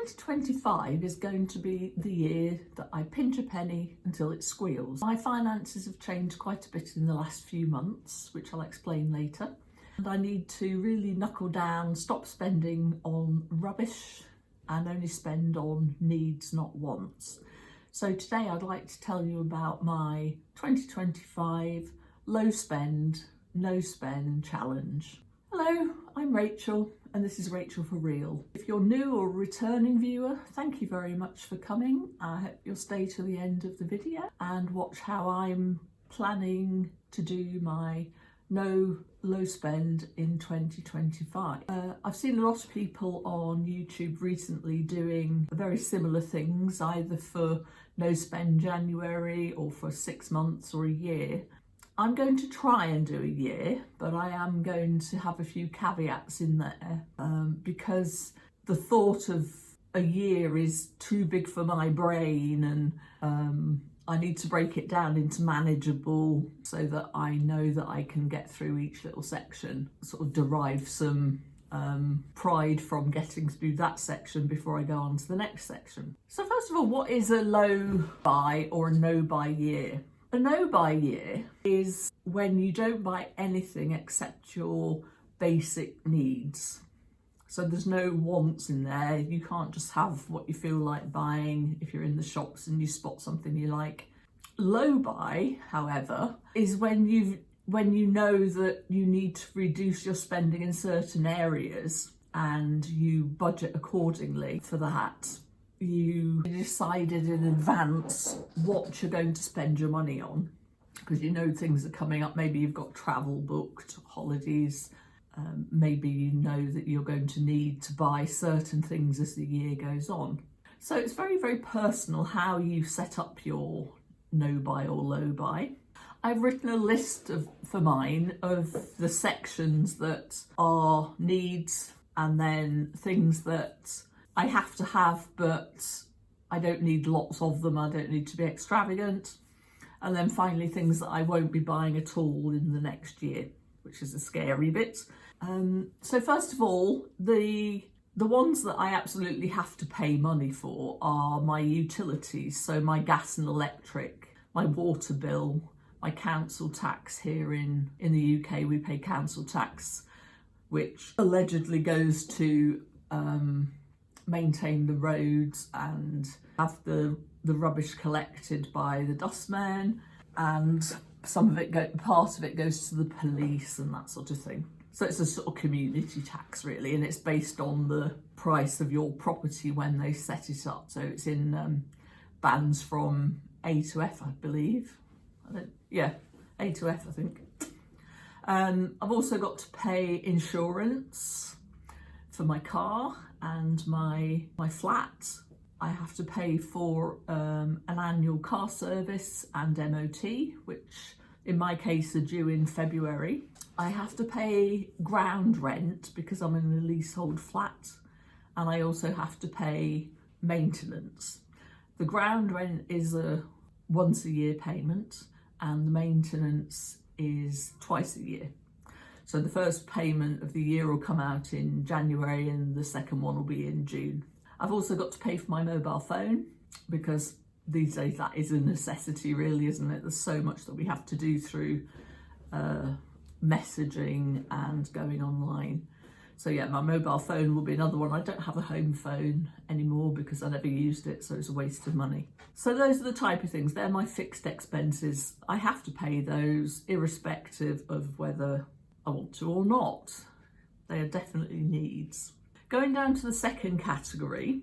2025 is going to be the year that I pinch a penny until it squeals. My finances have changed quite a bit in the last few months, which I'll explain later. And I need to really knuckle down, stop spending on rubbish and only spend on needs, not wants. So today I'd like to tell you about my 2025 low spend, no spend challenge. Hello, I'm Rachel and this is Rachel for Real. If you're new or a returning viewer, thank you very much for coming. I hope you'll stay to the end of the video and watch how I'm planning to do my low spend in 2025. I've seen a lot of people on YouTube recently doing very similar things, either for no spend January or for 6 months or a year. I'm going to try and do a year, but I am going to have a few caveats in there because the thought of a year is too big for my brain, and I need to break it down into manageable so that I know that I can get through each little section, sort of derive some pride from getting through that section before I go on to the next section. So first of all, what is a low buy or a no buy year? A no buy year is when you don't buy anything except your basic needs. So there's no wants in there. You can't just have what you feel like buying if you're in the shops and you spot something you like. Low buy, however, is when you know that you need to reduce your spending in certain areas and you budget accordingly for that. You decided in advance what you're going to spend your money on because you know things are coming up. Maybe you've got travel booked, holidays. Maybe you know that you're going to need to buy certain things as the year goes on. So it's very, very personal how you set up your no buy or low buy. I've written a list for mine of the sections that are needs and then things that I have to have, but I don't need lots of them. I don't need to be extravagant. And then finally, things that I won't be buying at all in the next year, which is a scary bit. So first of all, the ones that I absolutely have to pay money for are my utilities. So my gas and electric, my water bill, my council tax. Here in the UK, we pay council tax, which allegedly goes to maintain the roads and have the rubbish collected by the dustman, and part of it goes to the police and that sort of thing. So it's a sort of community tax really, and it's based on the price of your property when they set it up. So it's in bands from A to F, I believe. A to F, I think. I've also got to pay insurance for my car and my flat. I have to pay for an annual car service and MOT, which in my case are due in February. I have to pay ground rent because I'm in a leasehold flat, and I also have to pay maintenance. The ground rent is a once a year payment and the maintenance is twice a year. So the first payment of the year will come out in January and the second one will be in June. I've also got to pay for my mobile phone because these days that is a necessity really, isn't it? There's so much that we have to do through messaging and going online. So yeah, my mobile phone will be another one. I don't have a home phone anymore because I never used it, so it's a waste of money. So those are the type of things. They're my fixed expenses. I have to pay those irrespective of whether I want to or not. They are definitely needs. Going down to the second category,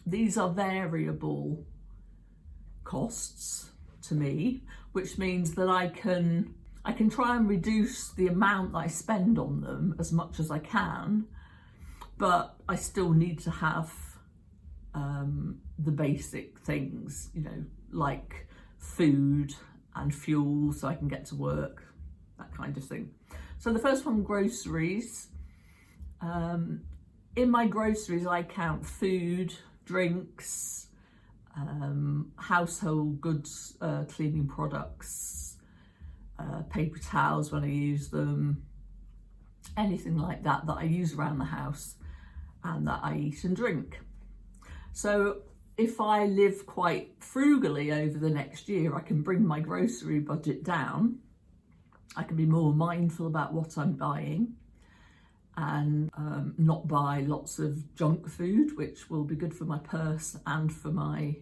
these are variable costs to me, which means that I can try and reduce the amount that I spend on them as much as I can, but I still need to have the basic things, you know, like food and fuel so I can get to work, that kind of thing. So the first one, groceries. In my groceries, I count food, drinks, household goods, cleaning products, paper towels when I use them, anything like that that I use around the house and that I eat and drink. So if I live quite frugally over the next year, I can bring my grocery budget down. I can be more mindful about what I'm buying and not buy lots of junk food, which will be good for my purse and for my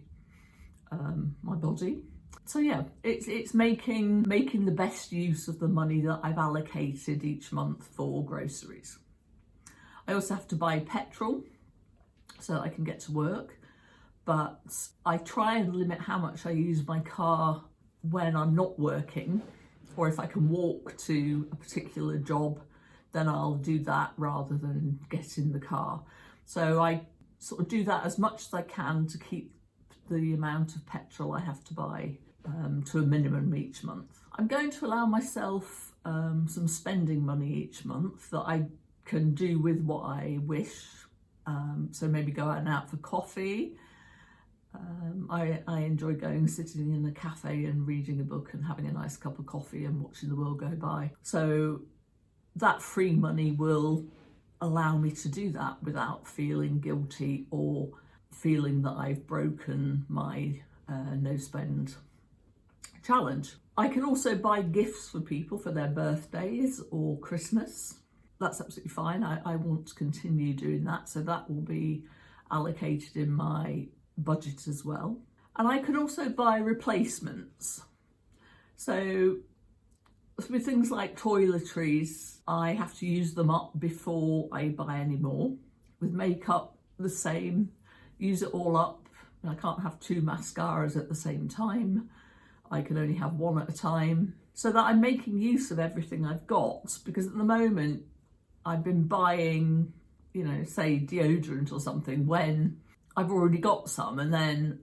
my body. So yeah, it's making the best use of the money that I've allocated each month for groceries. I also have to buy petrol so that I can get to work, but I try and limit how much I use my car when I'm not working, or if I can walk to a particular job, then I'll do that rather than get in the car. So I sort of do that as much as I can to keep the amount of petrol I have to buy to a minimum each month. I'm going to allow myself some spending money each month that I can do with what I wish. So maybe go out for coffee. I enjoy sitting in a cafe and reading a book and having a nice cup of coffee and watching the world go by. So that free money will allow me to do that without feeling guilty or feeling that I've broken my no spend challenge. I can also buy gifts for people for their birthdays or Christmas. That's absolutely fine. I want to continue doing that, so that will be allocated in my budget as well. And I can also buy replacements. So with things like toiletries, I have to use them up before I buy any more. With makeup, the same. Use it all up. I can't have 2 mascaras at the same time. I can only have 1 at a time. So that I'm making use of everything I've got, because at the moment I've been buying, say deodorant or something when I've already got some, and then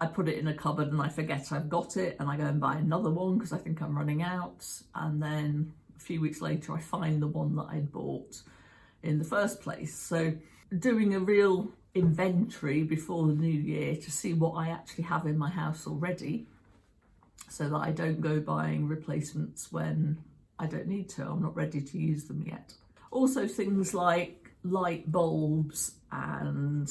I put it in a cupboard and I forget I've got it and I go and buy another one because I think I'm running out, and then a few weeks later I find the one that I'd bought in the first place. So doing a real inventory before the new year to see what I actually have in my house already, so that I don't go buying replacements when I don't need to. I'm not ready to use them yet. Also things like light bulbs and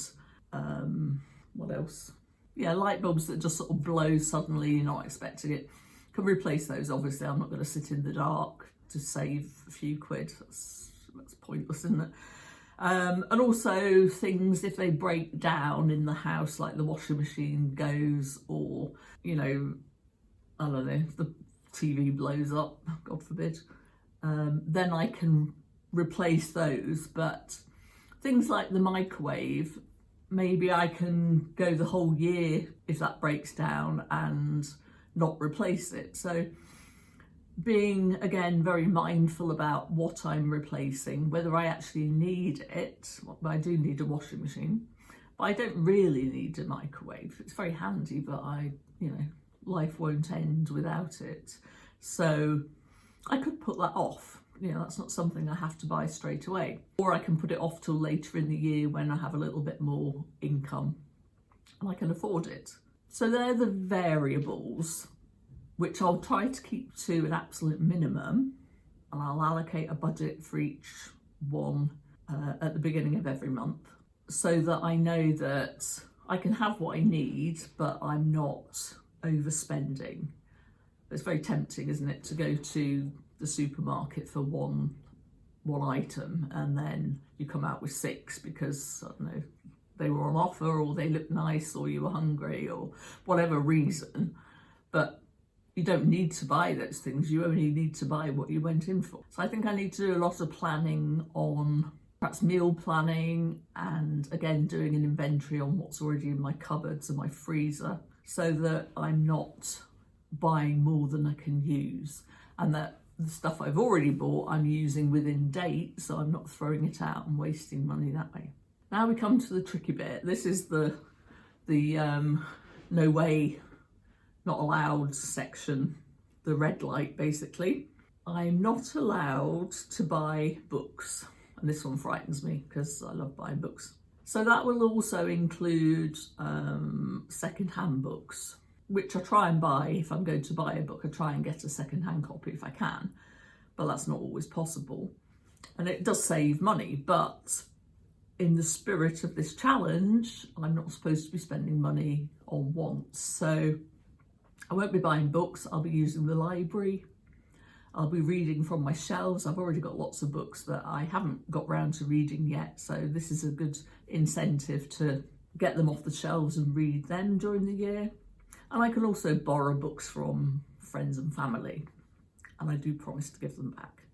what else? Yeah, light bulbs that just sort of blow suddenly, you're not expecting it. Can replace those, obviously. I'm not going to sit in the dark to save a few quid. That's pointless, isn't it? And also things, if they break down in the house, like the washing machine goes, or, I don't know, the TV blows up, God forbid, then I can replace those. But things like the microwave, maybe I can go the whole year if that breaks down and not replace it. So being, again, very mindful about what I'm replacing, whether I actually need it. I do need a washing machine, but I don't really need a microwave. It's very handy, but life won't end without it. So I could put that off. That's not something I have to buy straight away. Or I can put it off till later in the year when I have a little bit more income and I can afford it. So they're the variables which I'll try to keep to an absolute minimum, and I'll allocate a budget for each one at the beginning of every month, so that I know that I can have what I need, but I'm not overspending. It's very tempting, isn't it, to go to the supermarket for one item and then you come out with 6 because, I don't know, they were on offer or they looked nice or you were hungry or whatever reason. But you don't need to buy those things. You only need to buy what you went in for. So I think I need to do a lot of planning on perhaps meal planning, and again doing an inventory on what's already in my cupboards and my freezer, so that I'm not buying more than I can use, and that the stuff I've already bought I'm using within date, so I'm not throwing it out and wasting money that way. Now we come to the tricky bit. This is the no way, not allowed section, the red light basically. I'm not allowed to buy books, and this one frightens me because I love buying books. So that will also include second-hand books, which I try and buy. If I'm going to buy a book, I try and get a second-hand copy if I can, but that's not always possible. And it does save money, but in the spirit of this challenge, I'm not supposed to be spending money on wants. So I won't be buying books, I'll be using the library. I'll be reading from my shelves. I've already got lots of books that I haven't got round to reading yet, so this is a good incentive to get them off the shelves and read them during the year. And I can also borrow books from friends and family, and I do promise to give them back.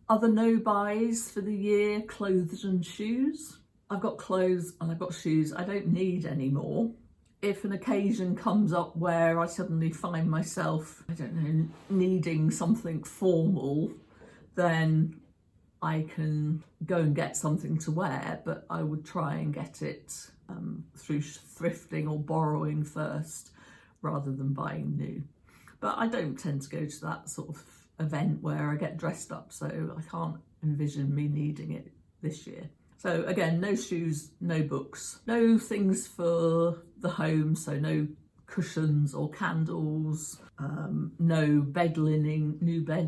Other no buys for the year: clothes and shoes. I've got clothes and I've got shoes I don't need anymore. If an occasion comes up where I suddenly find myself, I don't know, needing something formal, then I can go and get something to wear, but I would try and get it through thrifting or borrowing first rather than buying new. But I don't tend to go to that sort of event where I get dressed up, so I can't envision me needing it this year. So again, no shoes, no books, no things for the home, so no cushions or candles, no new bed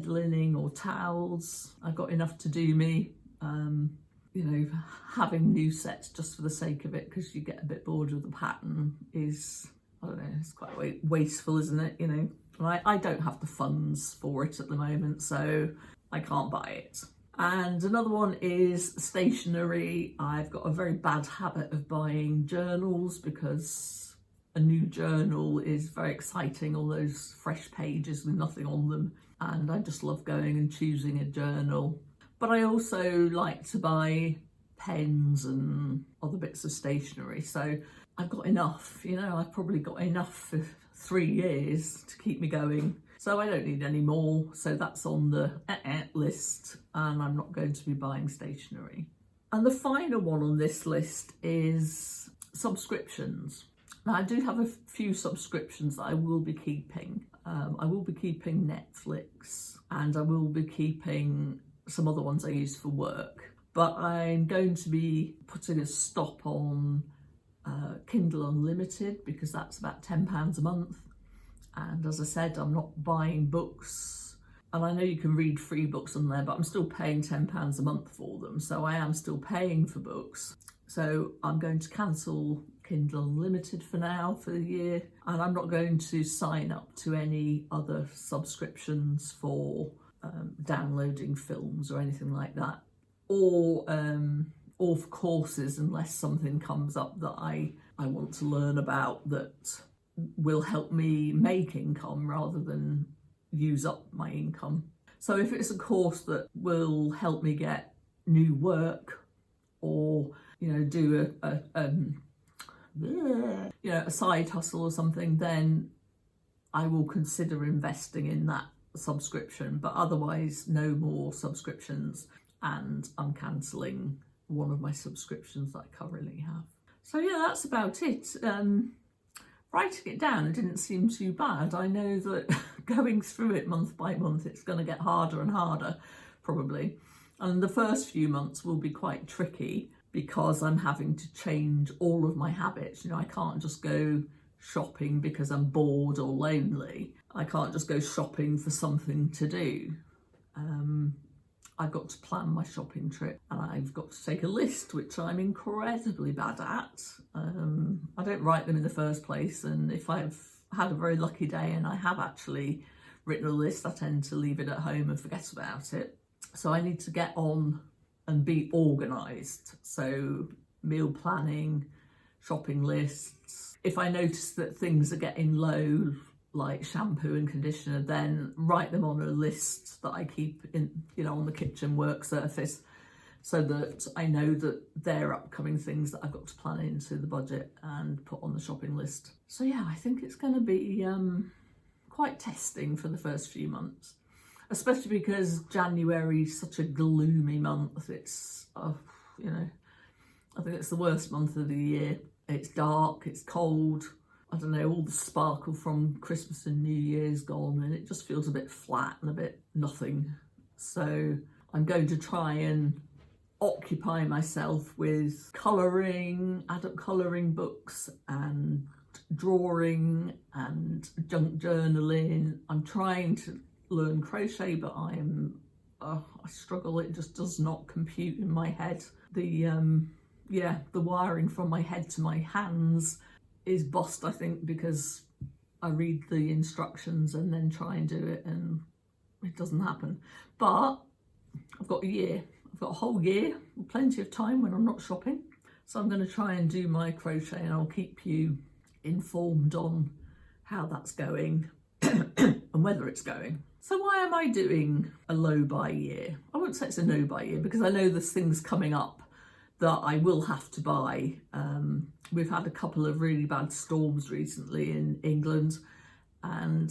linen or towels. I've got enough to do me. You know, having new sets just for the sake of it because you get a bit bored with the pattern is, I don't know, it's quite wasteful, isn't it? You know, I don't have the funds for it at the moment, so I can't buy it. And another one is stationery. I've got a very bad habit of buying journals because a new journal is very exciting, all those fresh pages with nothing on them. And I just love going and choosing a journal. But I also like to buy pens and other bits of stationery. So I've got enough, you know, I've probably got enough for 3 years to keep me going. So I don't need any more, so that's on the list, and I'm not going to be buying stationery. And the final one on this list is subscriptions. Now I do have a few subscriptions that I will be keeping. I will be keeping Netflix, and I will be keeping some other ones I use for work. But I'm going to be putting a stop on Kindle Unlimited because that's about £10 a month. And as I said, I'm not buying books, and I know you can read free books on there, but I'm still paying £10 a month for them, so I am still paying for books. So I'm going to cancel Kindle Unlimited for now for the year, and I'm not going to sign up to any other subscriptions for downloading films or anything like that, or for courses, unless something comes up that I want to learn about that will help me make income rather than use up my income. So if it's a course that will help me get new work, or you know, do a side hustle or something, then I will consider investing in that subscription. But otherwise, no more subscriptions, and I'm cancelling one of my subscriptions that I currently have. So yeah, that's about it. Writing it down, it didn't seem too bad. I know that going through it month by month, it's going to get harder and harder, probably. And the first few months will be quite tricky because I'm having to change all of my habits. You know, I can't just go shopping because I'm bored or lonely. I can't just go shopping for something to do. I've got to plan my shopping trip, and I've got to take a list, which I'm incredibly bad at. I don't write them in the first place, and if I've had a very lucky day and I have actually written a list, I tend to leave it at home and forget about it. So I need to get on and be organised. So meal planning, shopping lists. If I notice that things are getting low, like shampoo and conditioner, then write them on a list that I keep in, you know, on the kitchen work surface, so that I know that they're upcoming things that I've got to plan into the budget and put on the shopping list. So yeah, I think it's going to be quite testing for the first few months, especially because January is such a gloomy month. It's, you know, I think it's the worst month of the year. It's dark, it's cold. I don't know, all the sparkle from Christmas and New Year's gone, and it just feels a bit flat and a bit nothing. So I'm going to try and occupy myself with colouring, adult colouring books and drawing and junk journaling. I'm trying to learn crochet, but I'm I struggle. It just does not compute in my head. The wiring from my head to my hands is bust, I think, because I read the instructions and then try and do it and it doesn't happen. But I've got a year. I've got a whole year, plenty of time when I'm not shopping. So I'm going to try and do my crochet and I'll keep you informed on how that's going and whether it's going. So why am I doing a low buy year? I won't say it's a no buy year because I know there's things coming up that I will have to buy. We've had a couple of really bad storms recently in England, and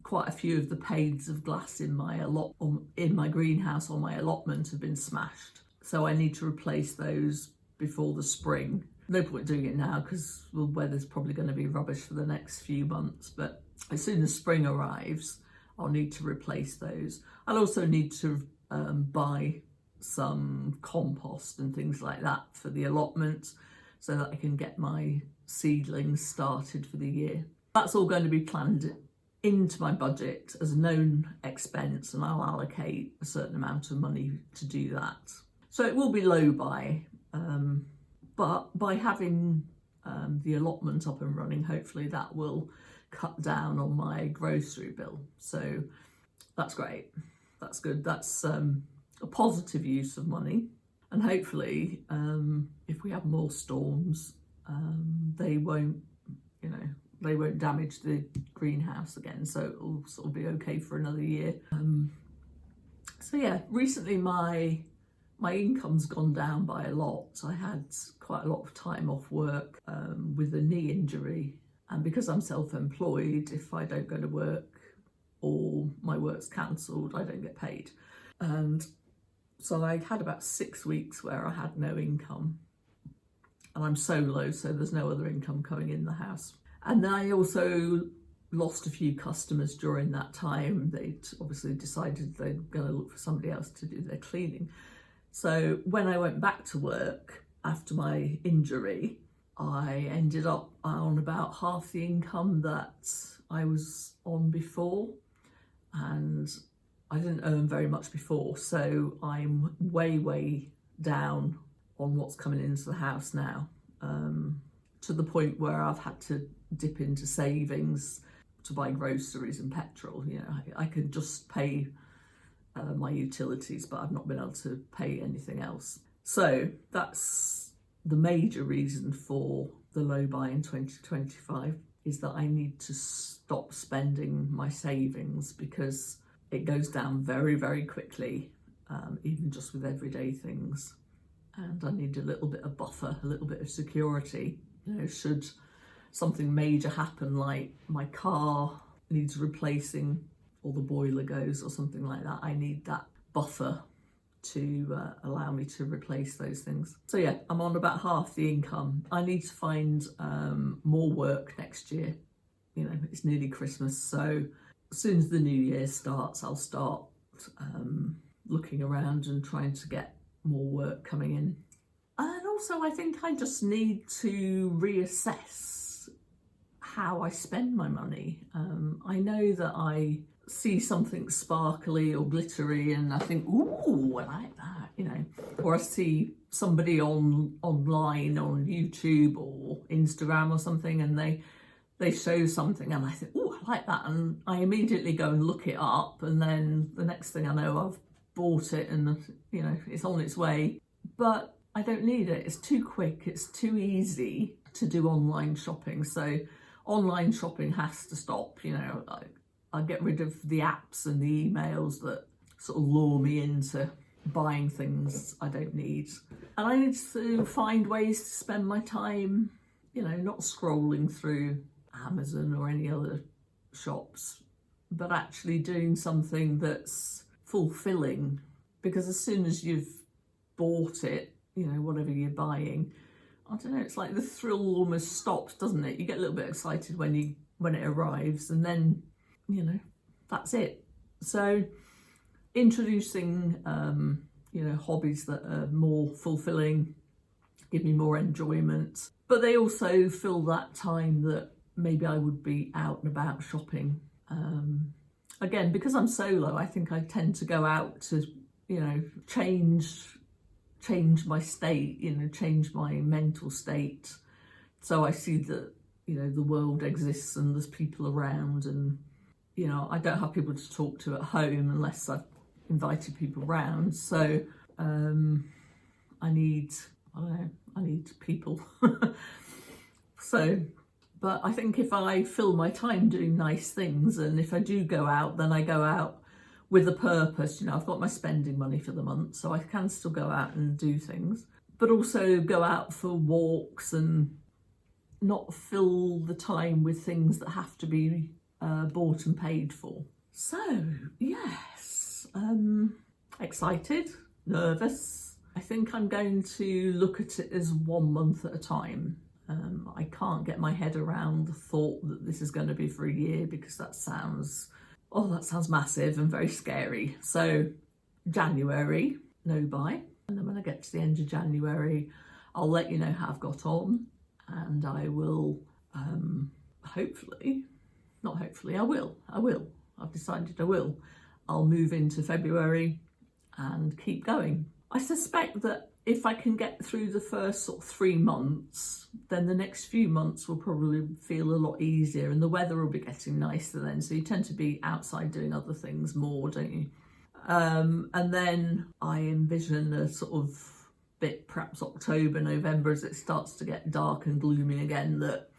quite a few of the panes of glass in my greenhouse on my allotment have been smashed. So I need to replace those before the spring. No point doing it now because the weather's probably going to be rubbish for the next few months, but as soon as spring arrives, I'll need to replace those. I'll also need to buy some compost and things like that for the allotment so that I can get my seedlings started for the year. That's all going to be planned into my budget as a known expense, and I'll allocate a certain amount of money to do that. So it will be low buy, but by having the allotment up and running, hopefully that will cut down on my grocery bill. So that's great. That's good. That's a positive use of money. And hopefully, if we have more storms, they won't damage the greenhouse again. So it'll sort of be okay for another year. So yeah, recently my income's gone down by a lot. I had quite a lot of time off work with a knee injury. And because I'm self-employed, if I don't go to work or my work's cancelled, I don't get paid. And so I had about 6 weeks where I had no income. And I'm solo, so there's no other income coming in the house. And I also lost a few customers during that time. They'd obviously decided they're going to look for somebody else to do their cleaning. So when I went back to work after my injury, I ended up on about half the income that I was on before, and I didn't earn very much before, so I'm way down on what's coming into the house now, to the point where I've had to dip into savings to buy groceries and petrol. You know, I could just pay my utilities, but I've not been able to pay anything else. So that's the major reason for the low buy in 2025, is that I need to stop spending my savings because it goes down very quickly, even just with everyday things. And I need a little bit of buffer, a little bit of security. You know, should something major happen, like my car needs replacing or the boiler goes or something like that, I need that buffer to allow me to replace those things. So yeah, I'm on about half the income. I need to find more work next year. You know, it's nearly Christmas, so as soon as the new year starts, I'll start looking around and trying to get more work coming in. And also I think I just need to reassess how I spend my money. I know that I see something sparkly or glittery and I think, ooh, I like that, you know, or I see somebody online on YouTube or Instagram or something, and they show something and I think, oh, I like that, and I immediately go and look it up, and then the next thing I know, I've bought it and, you know, it's on its way. But I don't need it. It's too quick. It's too easy to do online shopping. So online shopping has to stop. You know, I get rid of the apps and the emails that sort of lure me into buying things I don't need. And I need to find ways to spend my time, you know, not scrolling through Amazon or any other shops, but actually doing something that's fulfilling. Because as soon as you've bought it, you know, whatever you're buying, I don't know, it's like the thrill almost stops, doesn't it? You get a little bit excited when it arrives, and then, you know, that's it. So introducing, you know, hobbies that are more fulfilling, give me more enjoyment, but they also fill that time that maybe I would be out and about shopping. Again, because I'm solo, I think I tend to go out to you know, change my state, you know, change my mental state. So I see that, you know, the world exists and there's people around, and, you know, I don't have people to talk to at home unless I've invited people round. So I need people. So, but I think if I fill my time doing nice things, and if I do go out, then I go out with a purpose. You know, I've got my spending money for the month, so I can still go out and do things, but also go out for walks and not fill the time with things that have to be bought and paid for. So yes, excited, nervous. I think I'm going to look at it as 1 month at a time. I can't get my head around the thought that this is going to be for a year, because that sounds massive and very scary. So January, no buy. And then when I get to the end of January, I'll let you know how I've got on, and I will, I will. I've decided I will. I'll move into February and keep going. I suspect that if I can get through the first sort of 3 months, then the next few months will probably feel a lot easier, and the weather will be getting nicer then. So you tend to be outside doing other things more, don't you? And then I envision a sort of bit, perhaps October, November, as it starts to get dark and gloomy again, that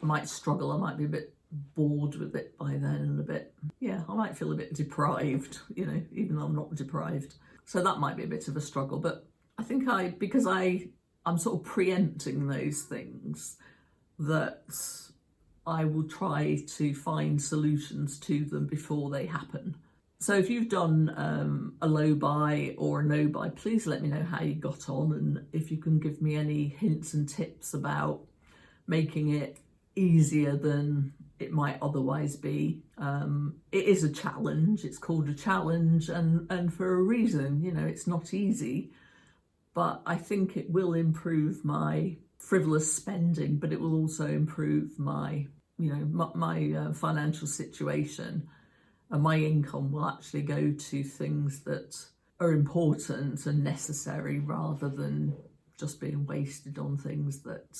I might struggle. I might be a bit bored with it by then, and a bit, yeah, I might feel a bit deprived, you know, even though I'm not deprived. So that might be a bit of a struggle, but I think because I'm sort of preempting those things, that I will try to find solutions to them before they happen. So if you've done a low buy or a no buy, please let me know how you got on, and if you can give me any hints and tips about making it easier than it might otherwise be. It is a challenge. It's called a challenge, and for a reason. You know, it's not easy, but I think it will improve my frivolous spending, but it will also improve my, you know, my financial situation, and my income will actually go to things that are important and necessary, rather than just being wasted on things that,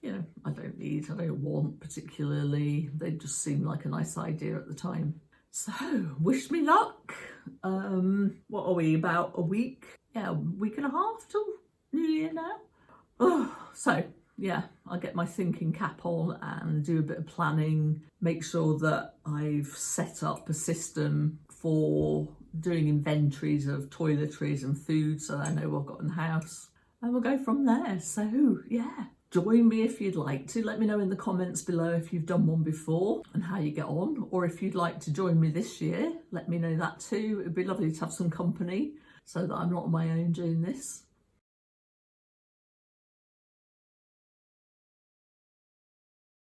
you know, I don't need, I don't want particularly. They just seem like a nice idea at the time. So wish me luck. What are we, about a week? Yeah, a week and a half till New Year now. Oh, so yeah, I'll get my thinking cap on and do a bit of planning, make sure that I've set up a system for doing inventories of toiletries and food, so that I know what I've got in the house, and we'll go from there. So yeah, join me if you'd like to. Let me know in the comments below if you've done one before and how you get on, or if you'd like to join me this year, let me know that too. It'd be lovely to have some company so that I'm not on my own doing this.